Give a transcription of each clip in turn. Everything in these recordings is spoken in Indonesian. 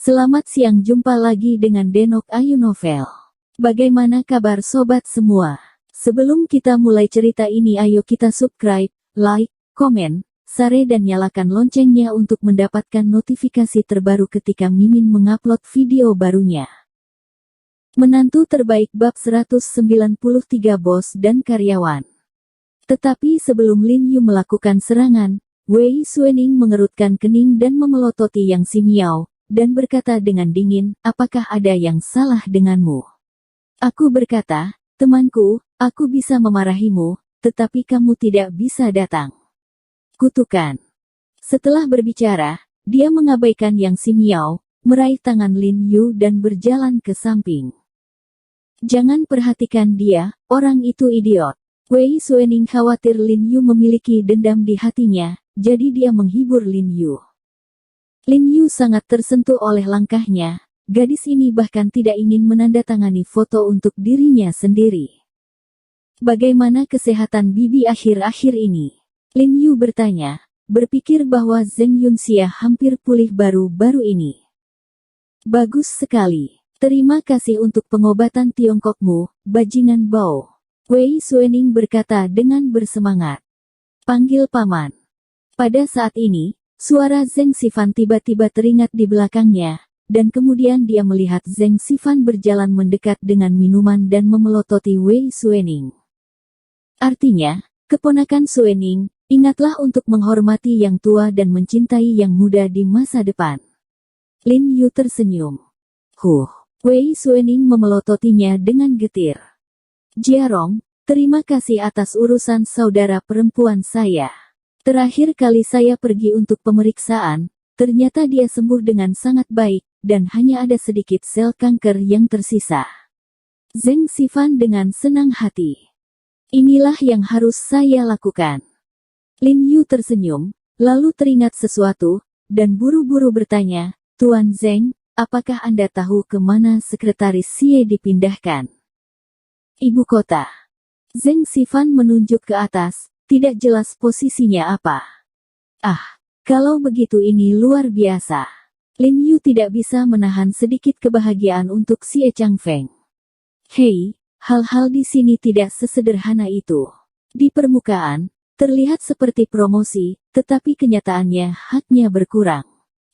Selamat siang, jumpa lagi dengan Denok Ayu Novel. Bagaimana kabar sobat semua? Sebelum kita mulai cerita ini, ayo kita subscribe, like, komen, share dan nyalakan loncengnya untuk mendapatkan notifikasi terbaru ketika Mimin mengupload video barunya. Menantu terbaik bab 193 bos dan karyawan. Tetapi sebelum Lin Yu melakukan serangan, Wei Suening mengerutkan kening dan memelototi Yang Ximiao, dan berkata dengan dingin, apakah ada yang salah denganmu? Aku berkata, temanku, aku bisa memarahimu, tetapi kamu tidak bisa datang. Kutukan. Setelah berbicara, dia mengabaikan Yang Ximiao, meraih tangan Lin Yu dan berjalan ke samping. Jangan perhatikan dia, orang itu idiot. Wei Suening khawatir Lin Yu memiliki dendam di hatinya, jadi dia menghibur Lin Yu. Lin Yu sangat tersentuh oleh langkahnya, gadis ini bahkan tidak ingin menandatangani foto untuk dirinya sendiri. Bagaimana kesehatan bibi akhir-akhir ini? Lin Yu bertanya, berpikir bahwa Zheng Yunxia hampir pulih baru-baru ini. Bagus sekali. Terima kasih untuk pengobatan Tiongkokmu, bajingan Bao. Wei Suening berkata dengan bersemangat. Panggil paman. Pada saat ini, suara Zheng Xifan tiba-tiba teringat di belakangnya, dan kemudian dia melihat Zheng Xifan berjalan mendekat dengan minuman dan memelototi Wei Suening. Artinya, keponakan Suening, ingatlah untuk menghormati yang tua dan mencintai yang muda di masa depan. Lin Yu tersenyum. Wei Suening memelototinya dengan getir. Jiarong, terima kasih atas urusan saudara perempuan saya. Terakhir kali saya pergi untuk pemeriksaan, ternyata dia sembuh dengan sangat baik, dan hanya ada sedikit sel kanker yang tersisa. Zheng Xifan dengan senang hati. Inilah yang harus saya lakukan. Lin Yu tersenyum, lalu teringat sesuatu, dan buru-buru bertanya, Tuan Zheng, apakah Anda tahu kemana sekretaris Xie dipindahkan? Ibu kota. Zheng Xifan menunjuk ke atas. Tidak jelas posisinya apa. Kalau begitu ini luar biasa. Lin Yu tidak bisa menahan sedikit kebahagiaan untuk Xie Changfeng. Hei, hal-hal di sini tidak sesederhana itu. Di permukaan, terlihat seperti promosi, tetapi kenyataannya haknya berkurang.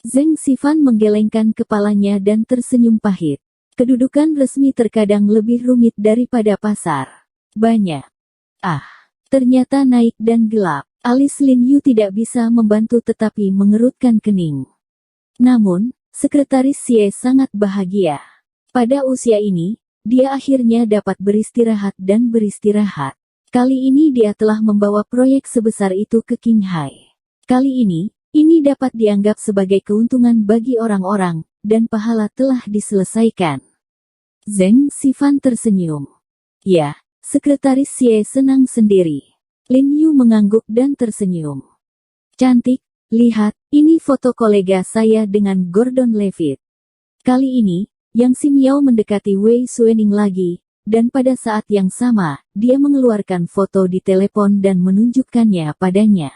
Zheng Xifan menggelengkan kepalanya dan tersenyum pahit. Kedudukan resmi terkadang lebih rumit daripada pasar. Banyak. Ternyata naik dan gelap. Alis Lin Yu tidak bisa membantu tetapi mengerutkan kening. Namun, sekretaris Xie sangat bahagia. Pada usia ini, dia akhirnya dapat beristirahat dan beristirahat. Kali ini dia telah membawa proyek sebesar itu ke Qinghai. Kali ini dapat dianggap sebagai keuntungan bagi orang-orang, dan pahala telah diselesaikan. Zheng Xifan tersenyum. Ya. Sekretaris Xie senang sendiri. Lin Yu mengangguk dan tersenyum. Cantik, lihat, ini foto kolega saya dengan Gordon Levitt. Kali ini, Yang Ximiao mendekati Wei Suening lagi, dan pada saat yang sama, dia mengeluarkan foto di telepon dan menunjukkannya padanya.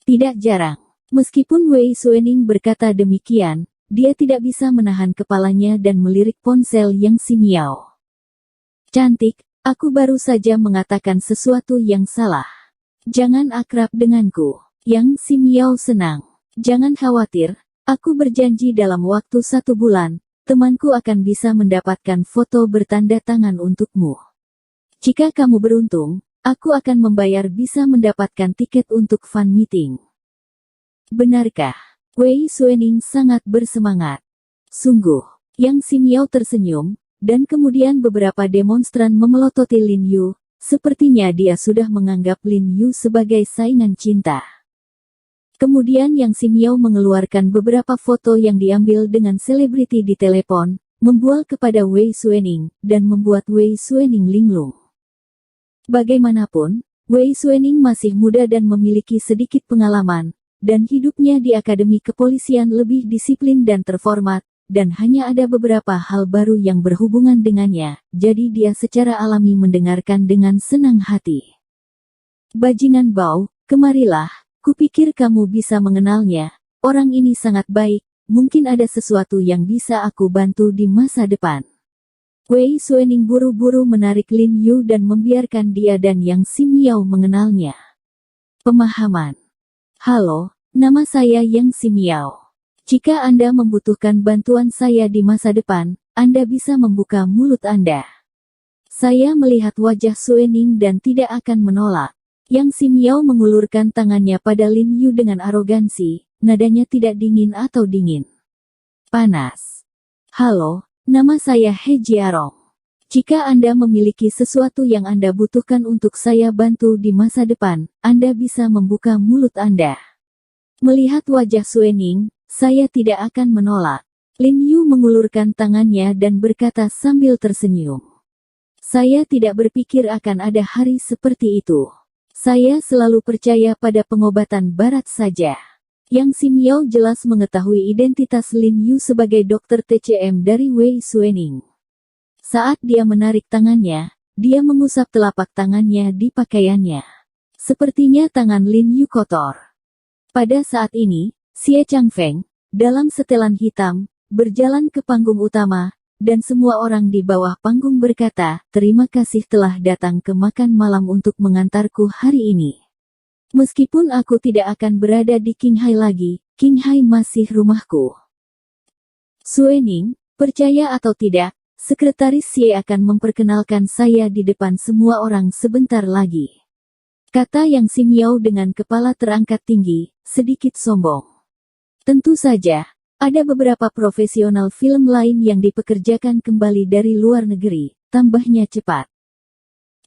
Tidak jarang, meskipun Wei Suening berkata demikian, dia tidak bisa menahan kepalanya dan melirik ponsel Yang Ximiao. Cantik. Aku baru saja mengatakan sesuatu yang salah. Jangan akrab denganku. Yang Ximiao senang. Jangan khawatir, aku berjanji dalam waktu 1 bulan, temanku akan bisa mendapatkan foto bertanda tangan untukmu. Jika kamu beruntung, aku akan membayar bisa mendapatkan tiket untuk fan meeting. Benarkah? Wei Suening sangat bersemangat. Sungguh. Yang Ximiao tersenyum, dan kemudian beberapa demonstran memelototi Lin Yu, sepertinya dia sudah menganggap Lin Yu sebagai saingan cinta. Kemudian Yang Ximiao mengeluarkan beberapa foto yang diambil dengan selebriti di telepon, membual kepada Wei Suening, dan membuat Wei Suening linglung. Bagaimanapun, Wei Suening masih muda dan memiliki sedikit pengalaman, dan hidupnya di Akademi Kepolisian lebih disiplin dan terformat, dan hanya ada beberapa hal baru yang berhubungan dengannya, jadi dia secara alami mendengarkan dengan senang hati. Bajingan Bao, kemarilah, kupikir kamu bisa mengenalnya, orang ini sangat baik, mungkin ada sesuatu yang bisa aku bantu di masa depan. Wei Suening buru-buru menarik Lin Yu dan membiarkan dia dan Yang Simiao mengenalnya. Pemahaman. Halo, nama saya Yang Simiao. Jika Anda membutuhkan bantuan saya di masa depan, Anda bisa membuka mulut Anda. Saya melihat wajah Suening dan tidak akan menolak. Yang Simiao mengulurkan tangannya pada Lin Yu dengan arogansi, nadanya tidak dingin atau dingin. Panas. Halo, nama saya He Jiarong. Jika Anda memiliki sesuatu yang Anda butuhkan untuk saya bantu di masa depan, Anda bisa membuka mulut Anda. Melihat wajah Suening, saya tidak akan menolak. Lin Yu mengulurkan tangannya dan berkata sambil tersenyum. Saya tidak berpikir akan ada hari seperti itu. Saya selalu percaya pada pengobatan barat saja. Yang Simiao jelas mengetahui identitas Lin Yu sebagai dokter TCM dari Wei Suening. Saat dia menarik tangannya, dia mengusap telapak tangannya di pakaiannya. Sepertinya tangan Lin Yu kotor. Pada saat ini, Xie Changfeng, dalam setelan hitam, berjalan ke panggung utama, dan semua orang di bawah panggung berkata, terima kasih telah datang ke makan malam untuk mengantarku hari ini. Meskipun aku tidak akan berada di Qinghai lagi, Qinghai masih rumahku. Suening, percaya atau tidak, Sekretaris Xie akan memperkenalkan saya di depan semua orang sebentar lagi. Kata Yang Simiao dengan kepala terangkat tinggi, sedikit sombong. Tentu saja. Ada beberapa profesional film lain yang dipekerjakan kembali dari luar negeri, tambahnya cepat.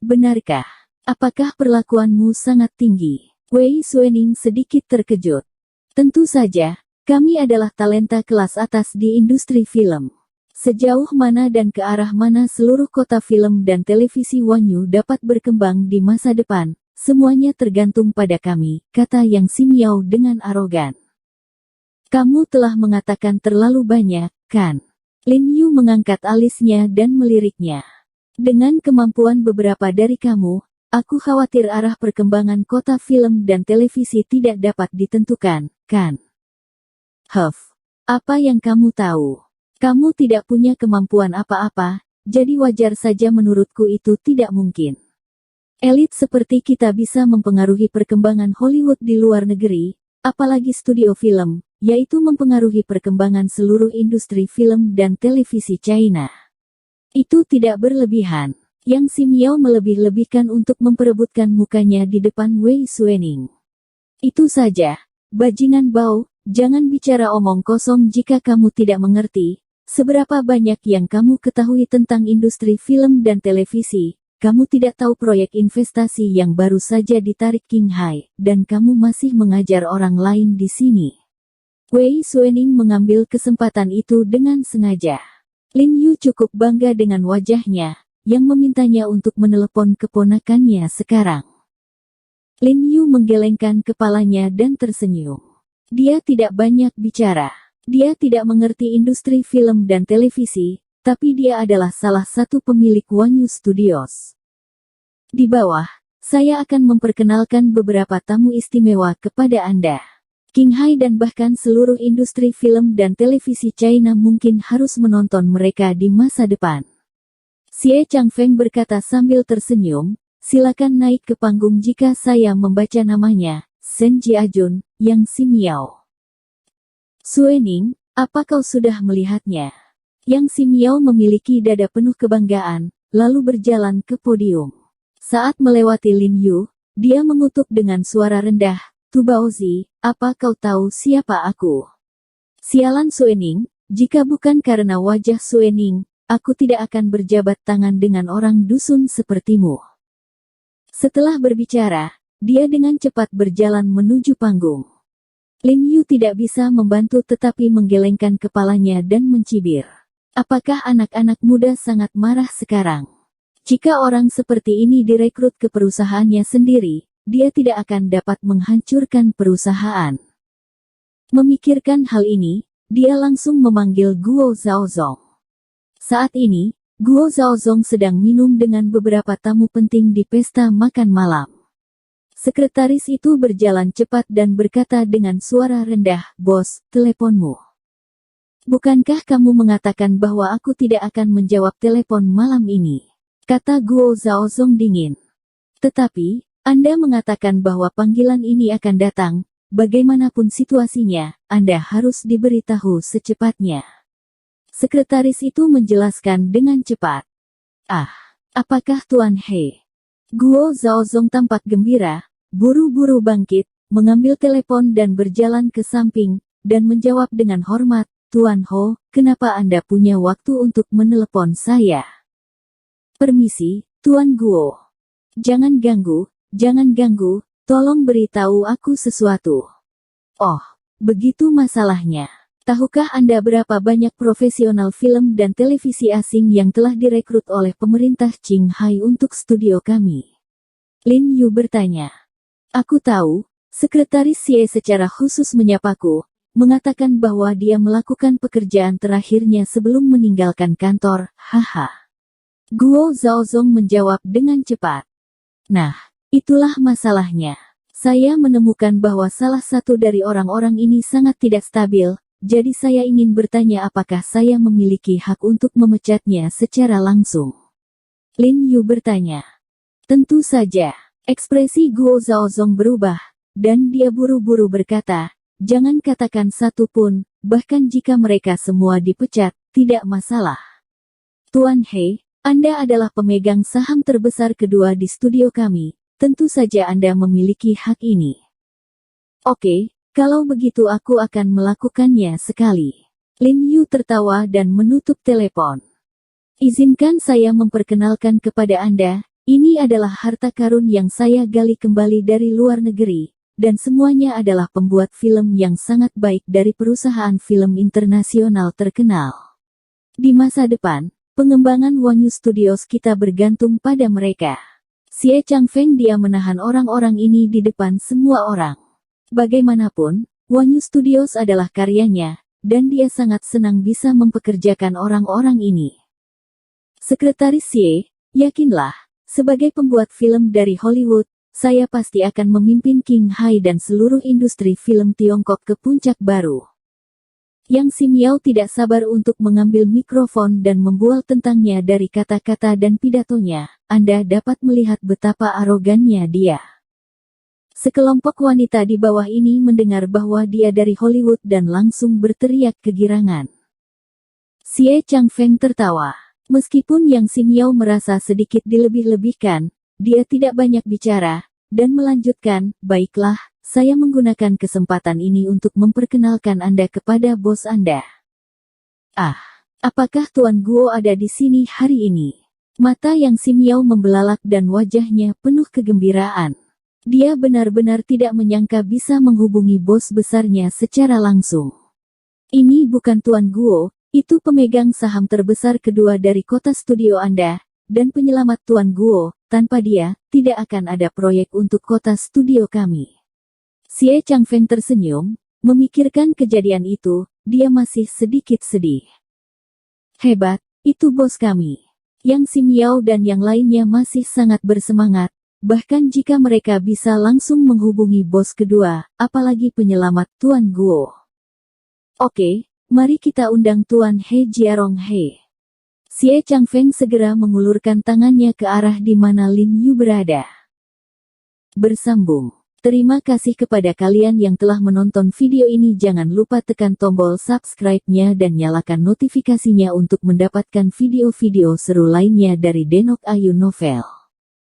Benarkah? Apakah perlakuanmu sangat tinggi? Wei Suening sedikit terkejut. Tentu saja, kami adalah talenta kelas atas di industri film. Sejauh mana dan ke arah mana seluruh kota film dan televisi Wanyu dapat berkembang di masa depan, semuanya tergantung pada kami, kata Yang Simiao dengan arogan. Kamu telah mengatakan terlalu banyak, kan? Lin Yu mengangkat alisnya dan meliriknya. Dengan kemampuan beberapa dari kamu, aku khawatir arah perkembangan kota film dan televisi tidak dapat ditentukan, kan? Huff. Apa yang kamu tahu? Kamu tidak punya kemampuan apa-apa, jadi wajar saja menurutku itu tidak mungkin. Elit seperti kita bisa mempengaruhi perkembangan Hollywood di luar negeri, apalagi studio film, yaitu mempengaruhi perkembangan seluruh industri film dan televisi China. Itu tidak berlebihan. Yang Simiao melebih-lebihkan untuk memperebutkan mukanya di depan Wei Suening. Itu saja. Bajingan Bao, jangan bicara omong kosong jika kamu tidak mengerti. Seberapa banyak yang kamu ketahui tentang industri film dan televisi, kamu tidak tahu proyek investasi yang baru saja ditarik Qinghai, dan kamu masih mengajar orang lain di sini. Wei Suening mengambil kesempatan itu dengan sengaja. Lin Yu cukup bangga dengan wajahnya, yang memintanya untuk menelepon keponakannya sekarang. Lin Yu menggelengkan kepalanya dan tersenyum. Dia tidak banyak bicara. Dia tidak mengerti industri film dan televisi, tapi dia adalah salah satu pemilik Wanyu Studios. Di bawah, saya akan memperkenalkan beberapa tamu istimewa kepada Anda. Qinghai dan bahkan seluruh industri film dan televisi China mungkin harus menonton mereka di masa depan. Xie Changfeng berkata sambil tersenyum, silakan naik ke panggung jika saya membaca namanya, Shen Jiajun, Yang Simiao. Suening, apa kau sudah melihatnya? Yang Simiao memiliki dada penuh kebanggaan, lalu berjalan ke podium. Saat melewati Lin Yu, dia mengutuk dengan suara rendah, Tu Baozi, apa kau tahu siapa aku? Sialan Suening, jika bukan karena wajah Suening, aku tidak akan berjabat tangan dengan orang dusun sepertimu. Setelah berbicara, dia dengan cepat berjalan menuju panggung. Lin Yu tidak bisa membantu tetapi menggelengkan kepalanya dan mencibir. Apakah anak-anak muda sangat marah sekarang? Jika orang seperti ini direkrut ke perusahaannya sendiri, dia tidak akan dapat menghancurkan perusahaan. Memikirkan hal ini, dia langsung memanggil Guo Zhaozong. Saat ini, Guo Zhaozong sedang minum dengan beberapa tamu penting di pesta makan malam. Sekretaris itu berjalan cepat dan berkata dengan suara rendah, "Bos, teleponmu." Bukankah kamu mengatakan bahwa aku tidak akan menjawab telepon malam ini? Kata Guo Zaozong dingin. Tetapi, Anda mengatakan bahwa panggilan ini akan datang, bagaimanapun situasinya, Anda harus diberitahu secepatnya. Sekretaris itu menjelaskan dengan cepat. Apakah Tuan He? Guo Zaozong tampak gembira, buru-buru bangkit, mengambil telepon dan berjalan ke samping, dan menjawab dengan hormat, Tuan Ho, kenapa Anda punya waktu untuk menelepon saya? Permisi, Tuan Guo. Jangan ganggu, tolong beritahu aku sesuatu. Oh, begitu masalahnya. Tahukah Anda berapa banyak profesional film dan televisi asing yang telah direkrut oleh pemerintah Qinghai untuk studio kami? Lin Yu bertanya. Aku tahu, Sekretaris Xie secara khusus menyapaku, mengatakan bahwa dia melakukan pekerjaan terakhirnya sebelum meninggalkan kantor, haha. Guo Zaozong menjawab dengan cepat. Nah, itulah masalahnya. Saya menemukan bahwa salah satu dari orang-orang ini sangat tidak stabil, jadi saya ingin bertanya apakah saya memiliki hak untuk memecatnya secara langsung. Lin Yu bertanya. Tentu saja. Ekspresi Guo Zaozong berubah, dan dia buru-buru berkata, jangan katakan satu pun, bahkan jika mereka semua dipecat, tidak masalah. Tuan He, Anda adalah pemegang saham terbesar kedua di studio kami, tentu saja Anda memiliki hak ini. Oke, kalau begitu aku akan melakukannya sekali. Lin Yu tertawa dan menutup telepon. Izinkan saya memperkenalkan kepada Anda, ini adalah harta karun yang saya gali kembali dari luar negeri, dan semuanya adalah pembuat film yang sangat baik dari perusahaan film internasional terkenal. Di masa depan, pengembangan Wanyu Studios kita bergantung pada mereka. Xie Changfeng dia menahan orang-orang ini di depan semua orang. Bagaimanapun, Wanyu Studios adalah karyanya, dan dia sangat senang bisa mempekerjakan orang-orang ini. Sekretaris Xie, yakinlah, sebagai pembuat film dari Hollywood, saya pasti akan memimpin Qinghai dan seluruh industri film Tiongkok ke puncak baru. Yang Sim Yao tidak sabar untuk mengambil mikrofon dan membual tentangnya dari kata-kata dan pidatonya. Anda dapat melihat betapa arogannya dia. Sekelompok wanita di bawah ini mendengar bahwa dia dari Hollywood dan langsung berteriak kegirangan. Xie Changfeng tertawa. Meskipun Yang Sim Yao merasa sedikit dilebih-lebihkan, dia tidak banyak bicara, dan melanjutkan, baiklah, saya menggunakan kesempatan ini untuk memperkenalkan Anda kepada bos Anda. Apakah Tuan Guo ada di sini hari ini? Mata Yang Sim Yao membelalak dan wajahnya penuh kegembiraan. Dia benar-benar tidak menyangka bisa menghubungi bos besarnya secara langsung. Ini bukan Tuan Guo, itu pemegang saham terbesar kedua dari kota studio Anda, dan penyelamat Tuan Guo, tanpa dia, tidak akan ada proyek untuk kota studio kami. Xie Changfeng tersenyum, memikirkan kejadian itu, dia masih sedikit sedih. Hebat, itu bos kami. Yang Sim Yao dan yang lainnya masih sangat bersemangat, bahkan jika mereka bisa langsung menghubungi bos kedua, apalagi penyelamat Tuan Guo. Oke, mari kita undang Tuan He Jiarong He. Xie Changfeng segera mengulurkan tangannya ke arah di mana Lin Yu berada. Bersambung. Terima kasih kepada kalian yang telah menonton video ini. Jangan lupa tekan tombol subscribe-nya dan nyalakan notifikasinya untuk mendapatkan video-video seru lainnya dari Denok Ayu Novel.